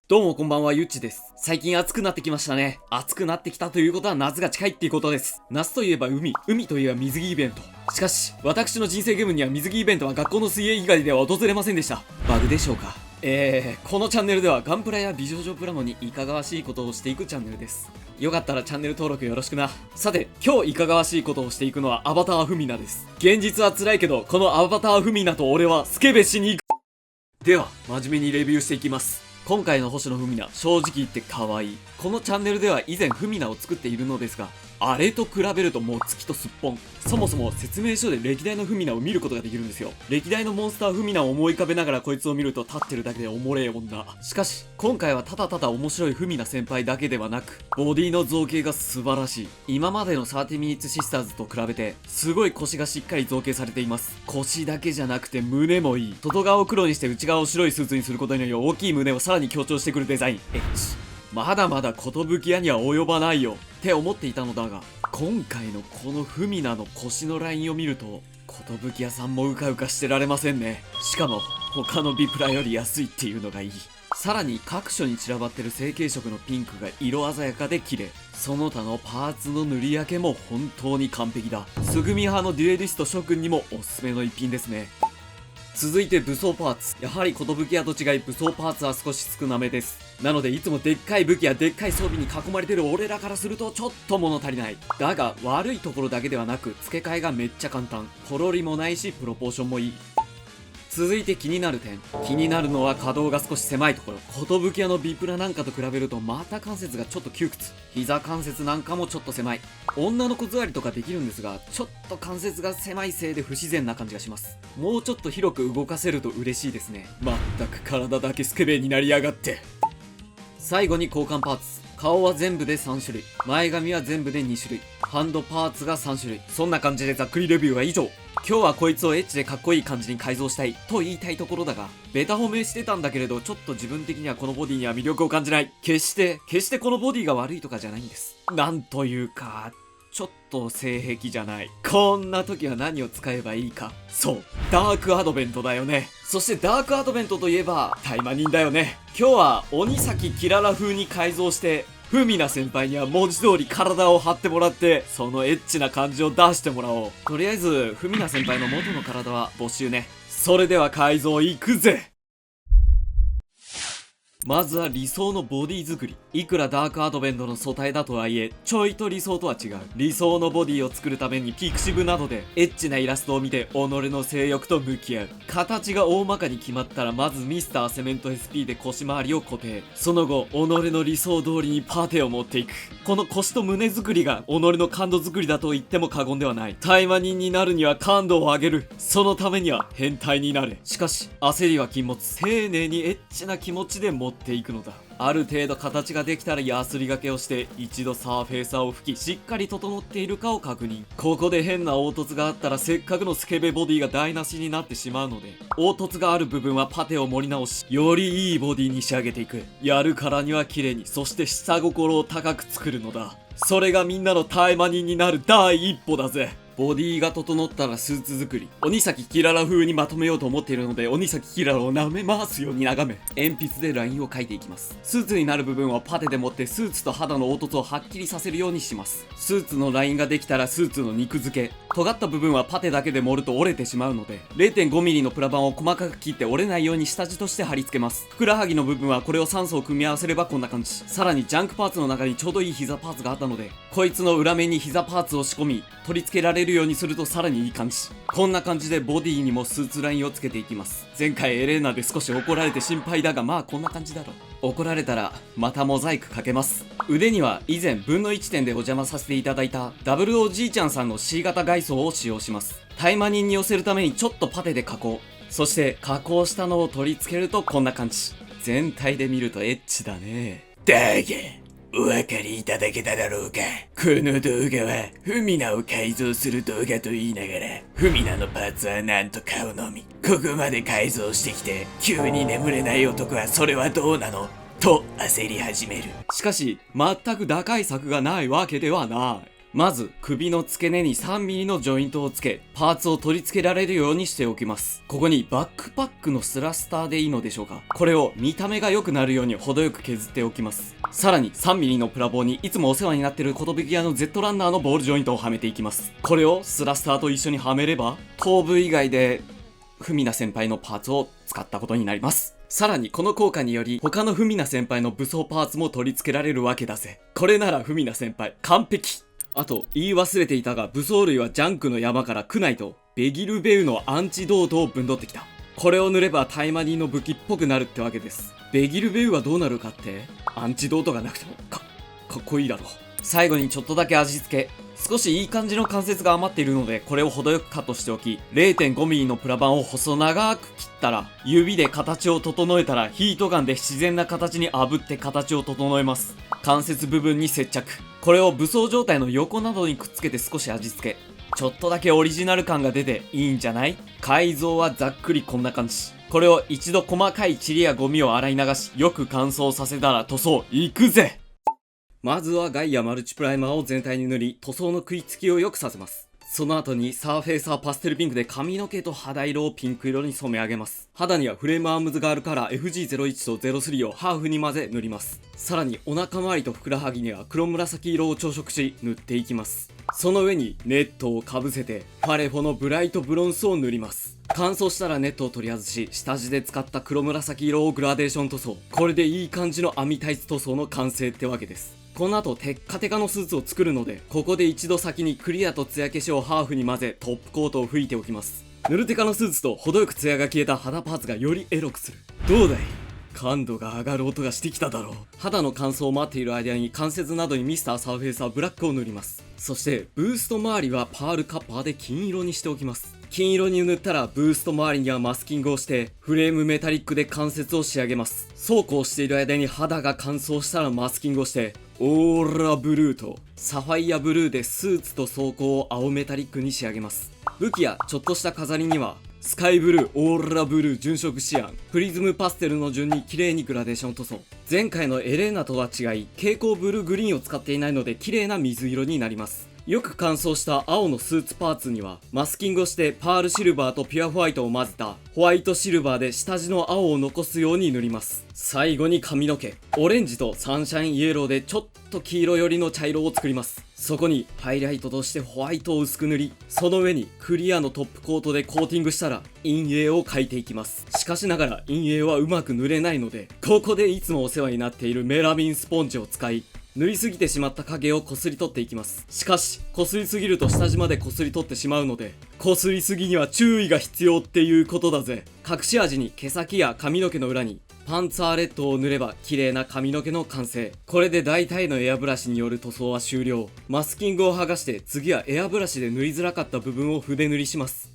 どうもこんばんは、ゆっちです。最近暑くなってきましたね。暑くなってきたということは夏が近いっていうことです。夏といえば海といえば水着イベント。しかし、私の人生ゲームには水着イベントは学校の水泳以外では訪れませんでした。バグでしょうか。このチャンネルではガンプラや美少女プラモにいかがわしいことをしていくチャンネルです。よかったらチャンネル登録よろしくな。さて、今日いかがわしいことをしていくのはアバターフミナです。現実は辛いけど、このアバターフミナと俺はスケベしに行く。では、真面目にレビューしていきます。今回の星野フミナ、正直言って可愛い。このチャンネルでは以前フミナを作っているのですが、あれと比べるともう月とすっぽん。そもそも説明書で歴代のフミナを見ることができるんですよ。歴代のモンスターフミナを思い浮かべながらこいつを見ると立ってるだけでおもれえ女。しかし、今回はただただ面白いフミナ先輩だけではなく、ボディの造形が素晴らしい。今までの30ミニッツシスターズと比べて、すごい腰がしっかり造形されています。腰だけじゃなくて胸もいい。外側を黒にして内側を白いスーツにすることにより大きい胸をさらに強調してくるデザイン。まだまだ寿屋には及ばないよって思っていたのだが、今回のこのフミナの腰のラインを見ると、寿屋さんもうかうかしてられませんね。しかも他のビプラより安いっていうのがいい。さらに各所に散らばってる成型色のピンクが色鮮やかで綺麗。その他のパーツの塗り分けも本当に完璧だ。スグミ派のデュエリスト諸君にもおすすめの一品ですね。続いて武装パーツ。やはり寿屋と違い武装パーツは少し少なめです。なのでいつもでっかい武器やでっかい装備に囲まれてる俺らからするとちょっと物足りない。だが悪いところだけではなく付け替えがめっちゃ簡単。ポロリもないしプロポーションもいい。続いて気になる点。気になるのは可動が少し狭いところ。寿屋のビプラなんかと比べるとまた関節がちょっと窮屈。膝関節なんかもちょっと狭い。女の子座りとかできるんですが、ちょっと関節が狭いせいで不自然な感じがします。もうちょっと広く動かせると嬉しいですね。まったく体だけスケベになりやがって。最後に交換パーツ。顔は全部で3種類。前髪は全部で2種類。ハンドパーツが3種類。そんな感じでざっくりレビューは以上。今日はこいつをエッチでかっこいい感じに改造したいと言いたいところだが、ベタ褒めしてたんだけれど、ちょっと自分的にはこのボディには魅力を感じない。決してこのボディが悪いとかじゃないんです。なんというか、ちょっと性癖じゃない。こんな時は何を使えばいいか。そう、ダークアドベントだよね。そしてダークアドベントといえば、タイマニンだよね。今日は鬼崎キララ風に改造して、フミナ先輩には文字通り体を張ってもらって、そのエッチな感じを出してもらおう。とりあえず、フミナ先輩の元の体は募集ね。それでは改造いくぜ。まずは理想のボディ作り。いくらダークアドベントの素体だとはいえ、ちょいと理想とは違う。理想のボディを作るためにピクシブなどでエッチなイラストを見て己の性欲と向き合う。形が大まかに決まったらまずミスターセメント SP で腰回りを固定。その後、己の理想通りにパテを持っていく。この腰と胸作りが己の感度作りだと言っても過言ではない。タイマニンになるには感度を上げる。そのためには変態になれ。しかし、焦りは禁物。丁寧にエッチな気持ちで持っていくのだ。ある程度形ができたらヤスリがけをして一度サーフェイサーを吹きしっかり整っているかを確認。ここで変な凹凸があったらせっかくのスケベボディが台無しになってしまうので、凹凸がある部分はパテを盛り直し、よりいいボディに仕上げていく。やるからには綺麗に、そして下心を高く作るのだ。それがみんなのタイマニになる第一歩だぜ。ボディが整ったらスーツ作り。鬼崎キララ風にまとめようと思っているので、鬼崎キララを舐め回すように眺め、鉛筆でラインを描いていきます。スーツになる部分をパテで持ってスーツと肌の凹凸をはっきりさせるようにします。スーツのラインができたらスーツの肉付け。尖った部分はパテだけで盛ると折れてしまうので、0.5mm のプラ板を細かく切って折れないように下地として貼り付けます。ふくらはぎの部分はこれを3層組み合わせればこんな感じ。さらにジャンクパーツの中にちょうどいい膝パーツがあったので、こいつの裏面に膝パーツを仕込み、取り付けられるようにするとさらにいい感じ。こんな感じでボディにもスーツラインをつけていきます。前回エレーナで少し怒られて心配だが、まあこんな感じだろう。怒られたらまたモザイクかけます。腕には以前分の1点でお邪魔させていただいたダブルおじいちゃんさんの C 型外装を使用します。タイマニンに寄せるためにちょっとパテで加工。そして加工したのを取り付けるとこんな感じ。全体で見るとエッチだね。だがお分かりいただけただろうか。この動画はフミナを改造する動画と言いながら、フミナのパーツはなんと顔のみ。ここまで改造してきて急に眠れない男はそれはどうなのと焦り始める。しかし全く打開策がないわけではない。まず首の付け根に 3mm のジョイントをつけ、パーツを取り付けられるようにしておきます。ここにバックパックのスラスターでいいのでしょうか。これを見た目が良くなるように程よく削っておきます。さらに 3mm のプラ棒にいつもお世話になっている寿屋の Z ランナーのボールジョイントをはめていきます。これをスラスターと一緒にはめれば、頭部以外でフミナ先輩のパーツを使ったことになります。さらにこの効果により他のフミナ先輩の武装パーツも取り付けられるわけだぜ。これならフミナ先輩完璧。あと言い忘れていたが、武装類はジャンクの山からクナイとベギルベウのアンチドートをぶんどってきた。これを塗ればタイマニーの武器っぽくなるってわけです。ベギルベウはどうなるかって、アンチドートがなくてもかっこいいだろう。最後にちょっとだけ味付け。少しいい感じの関節が余っているので、これを程よくカットしておき、 0.5mm のプラ板を細長く切ったら、指で形を整えたらヒートガンで自然な形に炙って形を整えます。関節部分に接着。これを武装状態の横などにくっつけて少し味付け。ちょっとだけオリジナル感が出ていいんじゃない？改造はざっくりこんな感じ。これを一度細かい塵やゴミを洗い流し、よく乾燥させたら塗装いくぜ。まずはガイアマルチプライマーを全体に塗り、塗装の食いつきを良くさせます。その後にサーフェイサーパステルピンクで髪の毛と肌色をピンク色に染め上げます。肌にはフレームアームズガールカラー FG01 と03をハーフに混ぜ塗ります。さらにお腹周りとふくらはぎには黒紫色を調色し塗っていきます。その上にネットをかぶせてファレフォのブライトブロンスを塗ります。乾燥したらネットを取り外し、下地で使った黒紫色をグラデーション塗装。これでいい感じの網タイツ塗装の完成ってわけです。この後テッカテカのスーツを作るので、ここで一度先にクリアと艶消しをハーフに混ぜトップコートを吹いておきます。ヌルテカのスーツと程よく艶が消えた肌パーツがよりエロくする。どうだい？感度が上がる音がしてきただろう。肌の乾燥を待っている間に関節などにミスターサーフェイサーブラックを塗ります。そしてブースト周りはパールカッパーで金色にしておきます。金色に塗ったらブースト周りにはマスキングをしてフレームメタリックで関節を仕上げます。そうこうしている間に肌が乾燥したらマスキングをしてオーラブルーとサファイアブルーでスーツと装甲を青メタリックに仕上げます。武器やちょっとした飾りにはスカイブルー、オーラブルー、純色シアン、プリズムパステルの順に綺麗にグラデーション塗装。前回のエレーナとは違い蛍光ブルーグリーンを使っていないので綺麗な水色になります。よく乾燥した青のスーツパーツにはマスキングをしてパールシルバーとピュアホワイトを混ぜたホワイトシルバーで下地の青を残すように塗ります。最後に髪の毛、オレンジとサンシャインイエローでちょっと黄色寄りの茶色を作ります。そこにハイライトとしてホワイトを薄く塗り、その上にクリアのトップコートでコーティングしたら陰影を描いていきます。しかしながら陰影はうまく塗れないので、ここでいつもお世話になっているメラミンスポンジを使い、塗りすぎてしまった影をこすり取っていきます。しかしこすりすぎると下地までこすり取ってしまうので、こすりすぎには注意が必要っていうことだぜ。隠し味に毛先や髪の毛の裏にパンツァーレッドを塗れば綺麗な髪の毛の完成。これで大体のエアブラシによる塗装は終了。マスキングを剥がして次はエアブラシで塗りづらかった部分を筆塗りします。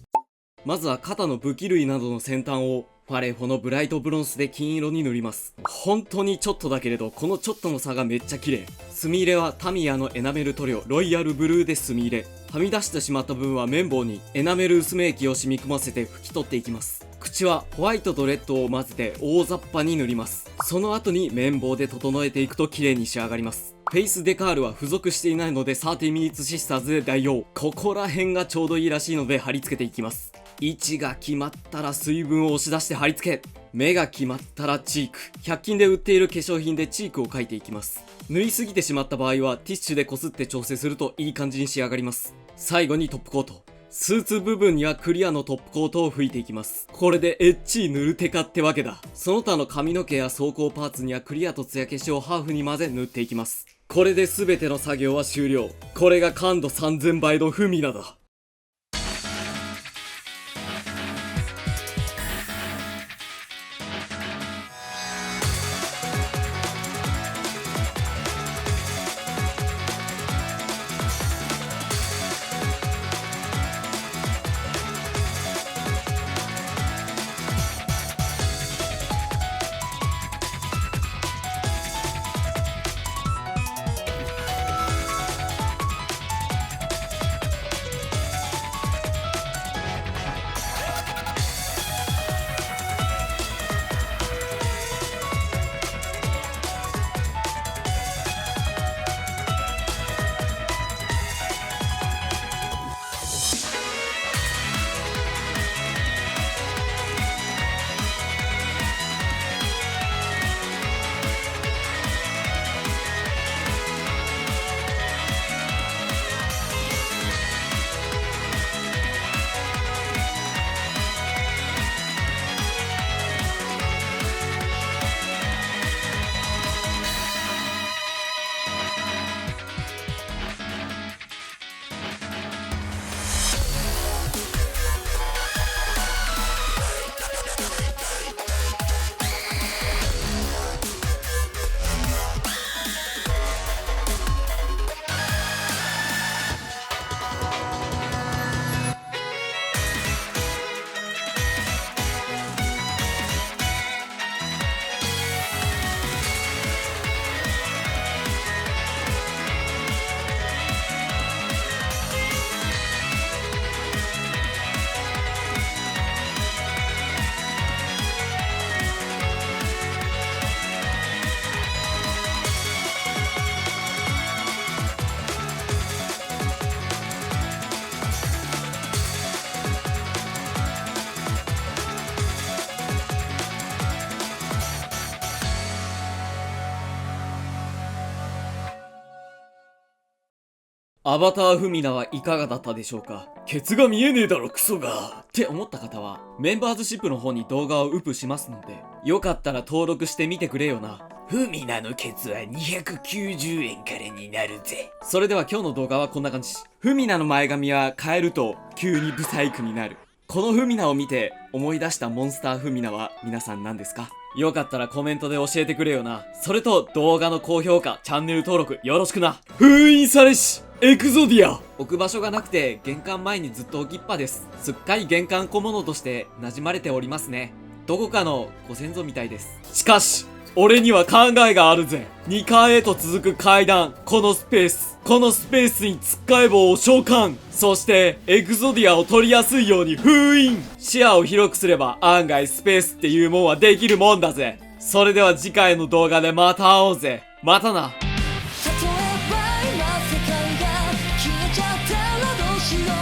まずは肩の武器類などの先端をファレフォのブライトブロンスで金色に塗ります。本当にちょっとだけれど、このちょっとの差がめっちゃ綺麗。墨入れはタミヤのエナメル塗料ロイヤルブルーで墨入れ。はみ出してしまった部分は綿棒にエナメル薄め液を染み込ませて拭き取っていきます。口はホワイトとレッドを混ぜて大雑把に塗ります。その後に綿棒で整えていくと綺麗に仕上がります。フェイスデカールは付属していないので30 minutes シスターズで代用。ここら辺がちょうどいいらしいので貼り付けていきます。位置が決まったら水分を押し出して貼り付け、目が決まったらチーク。100均で売っている化粧品でチークを描いていきます。塗りすぎてしまった場合はティッシュでこすって調整するといい感じに仕上がります。最後にトップコート。スーツ部分にはクリアのトップコートを吹いていきます。これでエッチー塗るテカってわけだ。その他の髪の毛や装甲パーツにはクリアと艶消しをハーフに混ぜ塗っていきます。これで全ての作業は終了。これが感度3000倍のフミナだ。アバターフミナはいかがだったでしょうか。ケツが見えねえだろクソがって思った方はメンバーズシップの方に動画をウプしますので、よかったら登録してみてくれよな。フミナのケツは290円からになるぜ。それでは今日の動画はこんな感じ。フミナの前髪は変えると急にブサイクになる。このフミナを見て思い出したモンスターフミナは皆さん何ですか？よかったらコメントで教えてくれよな。それと動画の高評価、チャンネル登録よろしくな。封印されしエクゾディア。置く場所がなくて玄関前にずっと置きっぱです。すっかり玄関小物として馴染まれておりますね。どこかのご先祖みたいです。しかし俺には考えがあるぜ。2階へと続く階段、このスペースにつっかえ棒を召喚。そしてエクゾディアを取りやすいように封印。視野を広くすれば案外スペースっていうもんはできるもんだぜ。それでは次回の動画でまた会おうぜ。またな。例えば今世界が消えちゃったらどうしよう